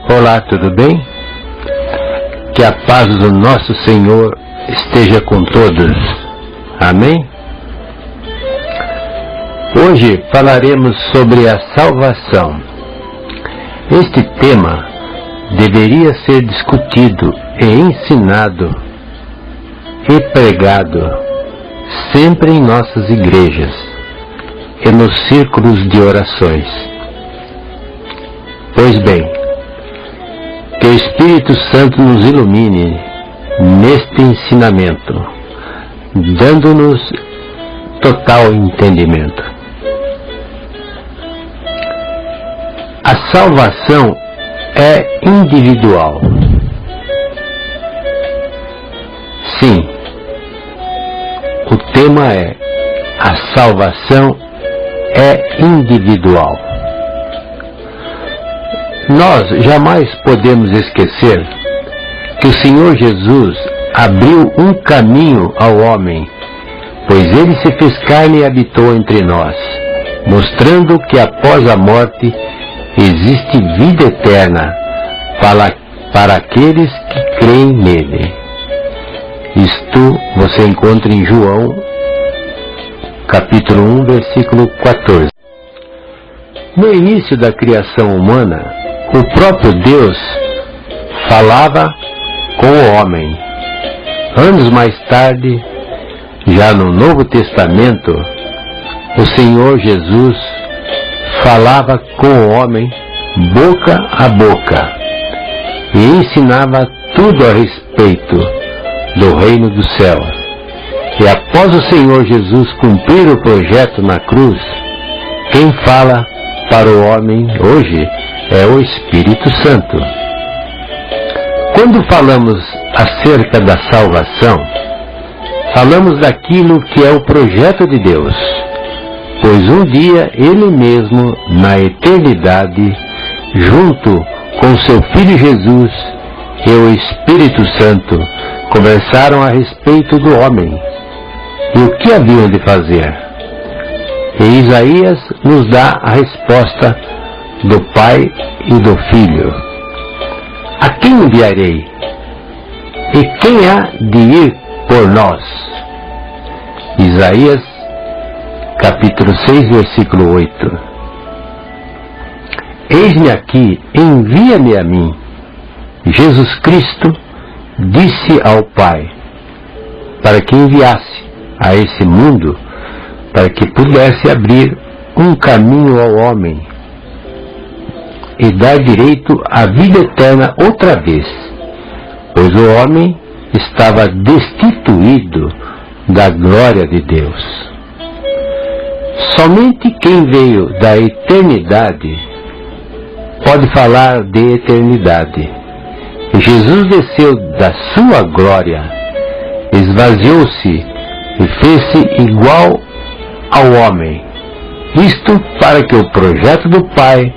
Olá, tudo bem? Que a paz do nosso Senhor esteja com todos. Amém? Hoje falaremos sobre a salvação. Este tema deveria ser discutido e ensinado e pregado sempre em nossas igrejas e nos círculos de orações. Pois bem, que o Espírito Santo nos ilumine neste ensinamento, dando-nos total entendimento. A salvação é individual. Sim, o tema é: a salvação é individual. Nós jamais podemos esquecer que o Senhor Jesus abriu um caminho ao homem, pois ele se fez carne e habitou entre nós, mostrando que após a morte existe vida eterna para aqueles que creem nele. Isto você encontra em João, capítulo 1, versículo 14. No início da criação humana, o próprio Deus falava com o homem. Anos mais tarde, já no Novo Testamento, o Senhor Jesus falava com o homem boca a boca e ensinava tudo a respeito do reino do céu. E após o Senhor Jesus cumprir o projeto na cruz, quem fala para o homem hoje é o Espírito Santo. Quando falamos acerca da salvação, falamos daquilo que é o projeto de Deus, pois um dia Ele mesmo, na eternidade, junto com seu Filho Jesus e o Espírito Santo, conversaram a respeito do homem e o que haviam de fazer. E Isaías nos dá a resposta do Pai e do Filho. A quem enviarei? E quem há de ir por nós? Isaías, capítulo 6, versículo 8. Eis-me aqui, envia-me a mim. Jesus Cristo disse ao Pai, para que enviasse a esse mundo, para que pudesse abrir um caminho ao homem e dar direito à vida eterna outra vez, pois o homem estava destituído da glória de Deus. Somente quem veio da eternidade pode falar de eternidade. Jesus desceu da sua glória, esvaziou-se e fez-se igual ao homem. Isto para que o projeto do Pai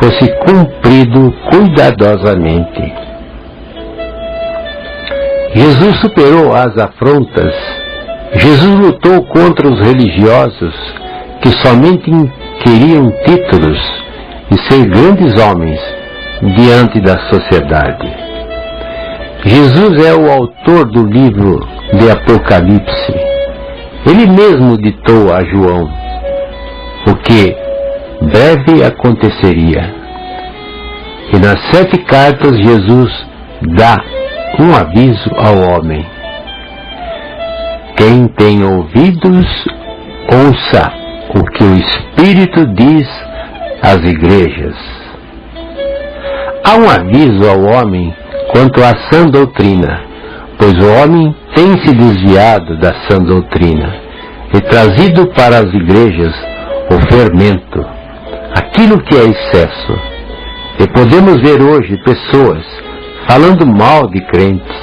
fosse cumprido cuidadosamente. Jesus superou as afrontas. Jesus lutou contra os religiosos que somente queriam títulos e ser grandes homens diante da sociedade. Jesus é o autor do livro de Apocalipse. Ele mesmo ditou a João o que breve aconteceria. E nas 7 cartas Jesus dá um aviso ao homem. Quem tem ouvidos, ouça o que o Espírito diz às igrejas. Há um aviso ao homem quanto à sã doutrina, pois o homem tem se desviado da sã doutrina e trazido para as igrejas o fermento, aquilo que é excesso. E podemos ver hoje pessoas falando mal de crentes,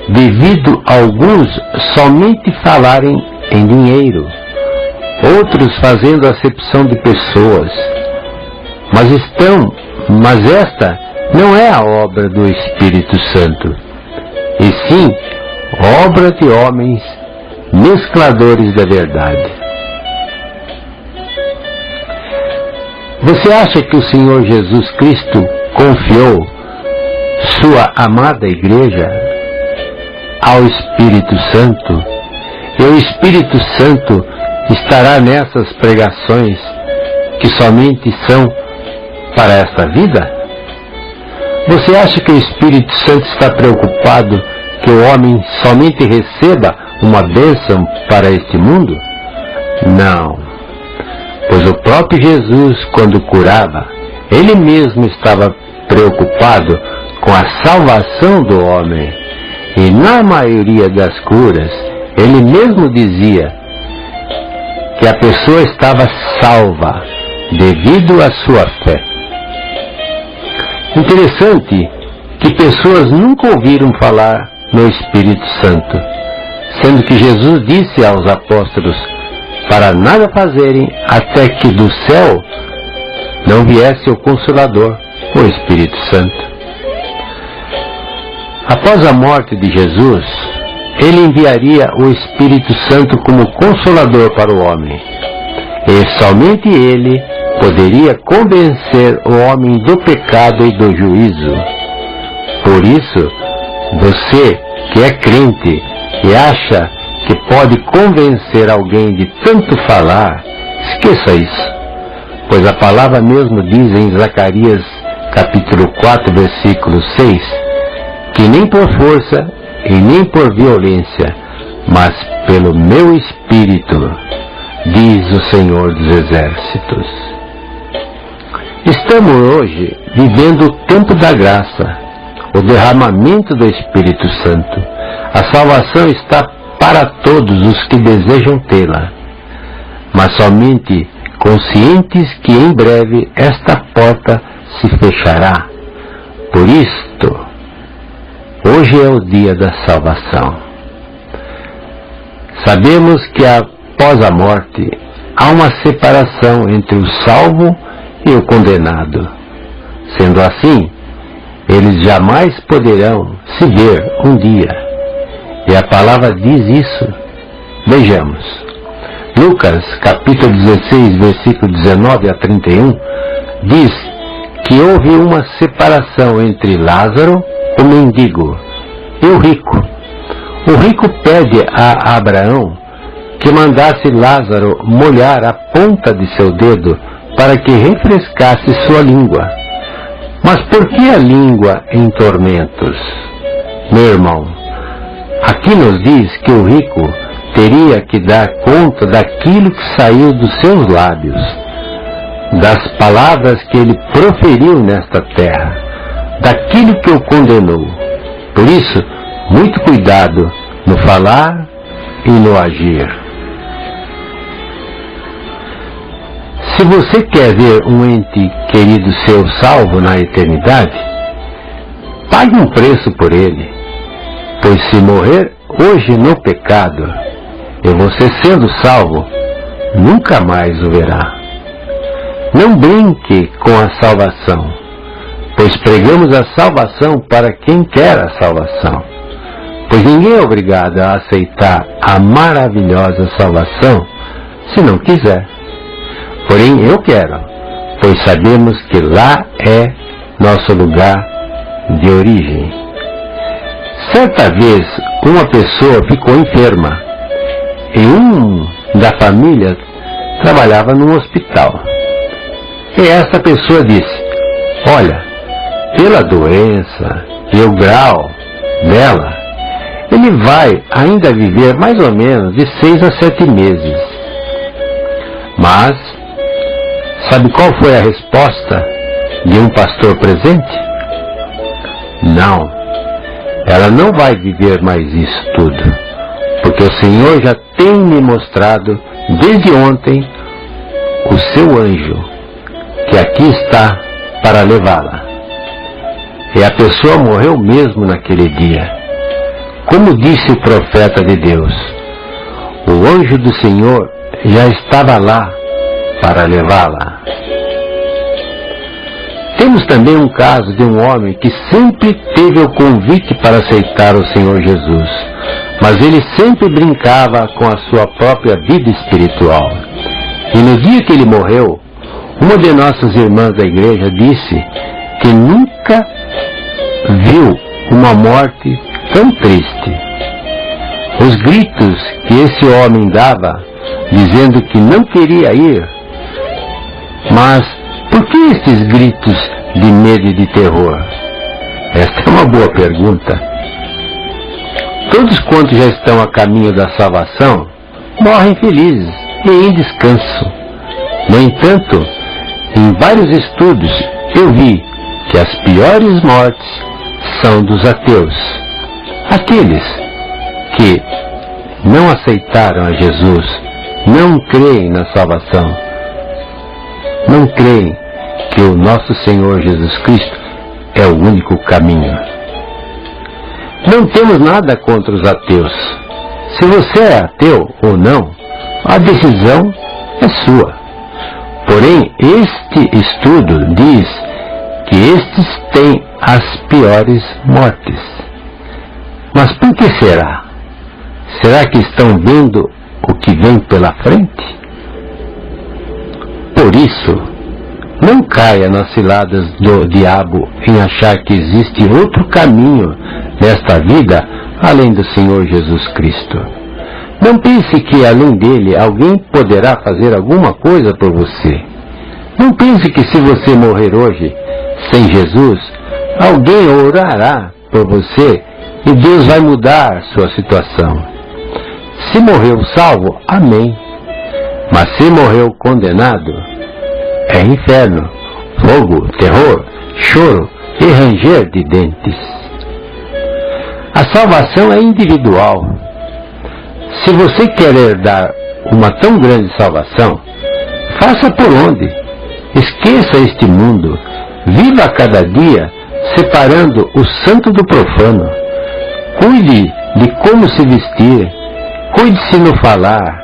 devido a alguns somente falarem em dinheiro, outros fazendo acepção de pessoas, mas esta não é a obra do Espírito Santo, e sim obra de homens mescladores da verdade. Você acha que o Senhor Jesus Cristo confiou sua amada igreja ao Espírito Santo, e o Espírito Santo estará nessas pregações que somente são para esta vida? Você acha que o Espírito Santo está preocupado que o homem somente receba uma bênção para este mundo? Não, pois o próprio Jesus, quando curava, ele mesmo estava preocupado com a salvação do homem, e na maioria das curas, ele mesmo dizia que a pessoa estava salva devido à sua fé. Interessante que pessoas nunca ouviram falar no Espírito Santo, sendo que Jesus disse aos apóstolos para nada fazerem até que do céu não viesse o Consolador, o Espírito Santo. Após a morte de Jesus, ele enviaria o Espírito Santo como Consolador para o homem, e somente ele poderia convencer o homem do pecado e do juízo. Por isso, você que é crente e acha que pode convencer alguém de tanto falar, esqueça isso, pois a palavra mesmo diz em Zacarias capítulo 4, versículo 6, que nem por força e nem por violência, mas pelo meu Espírito, diz o Senhor dos Exércitos. Estamos hoje vivendo o tempo da graça, o derramamento do Espírito Santo. A salvação está para todos os que desejam tê-la, mas somente conscientes que em breve esta porta se fechará. Por isto, hoje é o dia da salvação. Sabemos que após a morte há uma separação entre o salvo e o condenado. Sendo assim, eles jamais poderão se ver um dia. E a palavra diz isso. Vejamos. Lucas, capítulo 16, versículo 19 a 31, diz que houve uma separação entre Lázaro, o mendigo, e o rico. O rico pede a Abraão que mandasse Lázaro molhar a ponta de seu dedo para que refrescasse sua língua. Mas por que a língua em tormentos? Meu irmão, aqui nos diz que o rico teria que dar conta daquilo que saiu dos seus lábios, das palavras que ele proferiu nesta terra, daquilo que o condenou. Por isso, muito cuidado no falar e no agir. Se você quer ver um ente querido seu salvo na eternidade, pague um preço por ele, pois se morrer hoje no pecado, e você sendo salvo, nunca mais o verá. Não brinque com a salvação, pois pregamos a salvação para quem quer a salvação, pois ninguém é obrigado a aceitar a maravilhosa salvação se não quiser. Porém, eu quero, pois sabemos que lá é nosso lugar de origem. Certa vez, uma pessoa ficou enferma e um da família trabalhava num hospital. E essa pessoa disse: olha, pela doença e o grau dela, ele vai ainda viver mais ou menos de 6 a 7 meses. Mas, sabe qual foi a resposta de um pastor presente? Não, ela não vai viver mais isso tudo, porque o Senhor já tem me mostrado desde ontem o seu anjo, que aqui está para levá-la. E a pessoa morreu mesmo naquele dia. Como disse o profeta de Deus, o anjo do Senhor já estava lá para levá-la. Temos também um caso de um homem que sempre teve o convite para aceitar o Senhor Jesus, mas ele sempre brincava com a sua própria vida espiritual. E no dia que ele morreu, uma de nossas irmãs da igreja disse que nunca viu uma morte tão triste. Os gritos que esse homem dava, dizendo que não queria ir. Mas por que esses gritos de medo e de terror? Esta é uma boa pergunta. Todos quantos já estão a caminho da salvação morrem felizes e em descanso. No entanto, em vários estudos eu vi que as piores mortes são dos ateus, aqueles que não aceitaram a Jesus, não creem na salvação, não creem que o nosso Senhor Jesus Cristo é o único caminho. Não temos nada contra os ateus. Se você é ateu ou não, a decisão é sua. Porém, este estudo diz que estes têm as piores mortes. Mas por que será? Será que estão vendo o que vem pela frente? Por isso, não caia nas ciladas do diabo em achar que existe outro caminho nesta vida além do Senhor Jesus Cristo. Não pense que além dele alguém poderá fazer alguma coisa por você. Não pense que se você morrer hoje sem Jesus, alguém orará por você e Deus vai mudar sua situação. Se morreu salvo, amém. Mas se morreu condenado, é inferno, fogo, terror, choro e ranger de dentes. A salvação é individual. Se você quer herdar uma tão grande salvação, faça por onde? Esqueça este mundo. Viva cada dia separando o santo do profano. Cuide de como se vestir. Cuide-se no falar.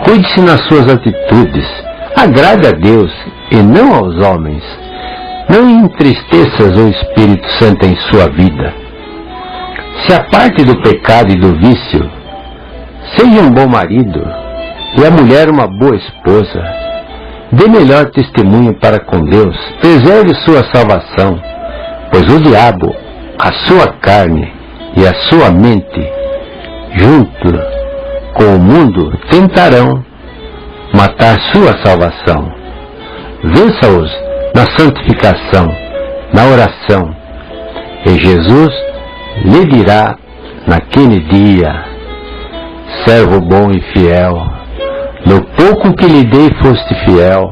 Cuide-se nas suas atitudes. Agrade a Deus e não aos homens. Não entristeças o Espírito Santo em sua vida. Se aparte do pecado e do vício. Seja um bom marido e a mulher uma boa esposa. Dê melhor testemunho para com Deus. Preserve sua salvação, pois o diabo, a sua carne e a sua mente, junto com o mundo, tentarão matar sua salvação. Vença-os na santificação, na oração, e Jesus lhe dirá naquele dia: servo bom e fiel, no pouco que lhe dei foste fiel,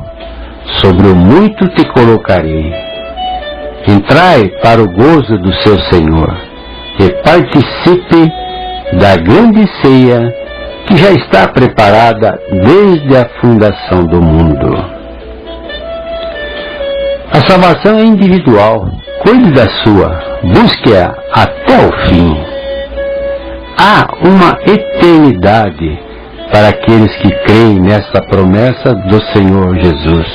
sobre o muito te colocarei. Entrai para o gozo do seu Senhor e participe da grande ceia que já está preparada desde a fundação do mundo. A salvação é individual. Cuide da sua, busque-a até o fim. Há uma eternidade para aqueles que creem nessa promessa do Senhor Jesus.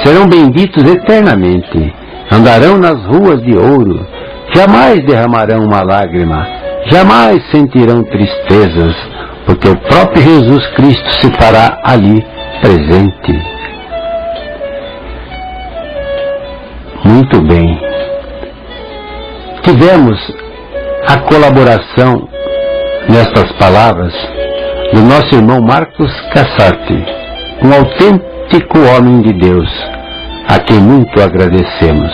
Serão benditos eternamente, andarão nas ruas de ouro, jamais derramarão uma lágrima, jamais sentirão tristezas, porque o próprio Jesus Cristo se fará ali presente. Muito bem. Tivemos a colaboração nestas palavras do nosso irmão Marcos Cassati, um autêntico homem de Deus, a quem muito agradecemos.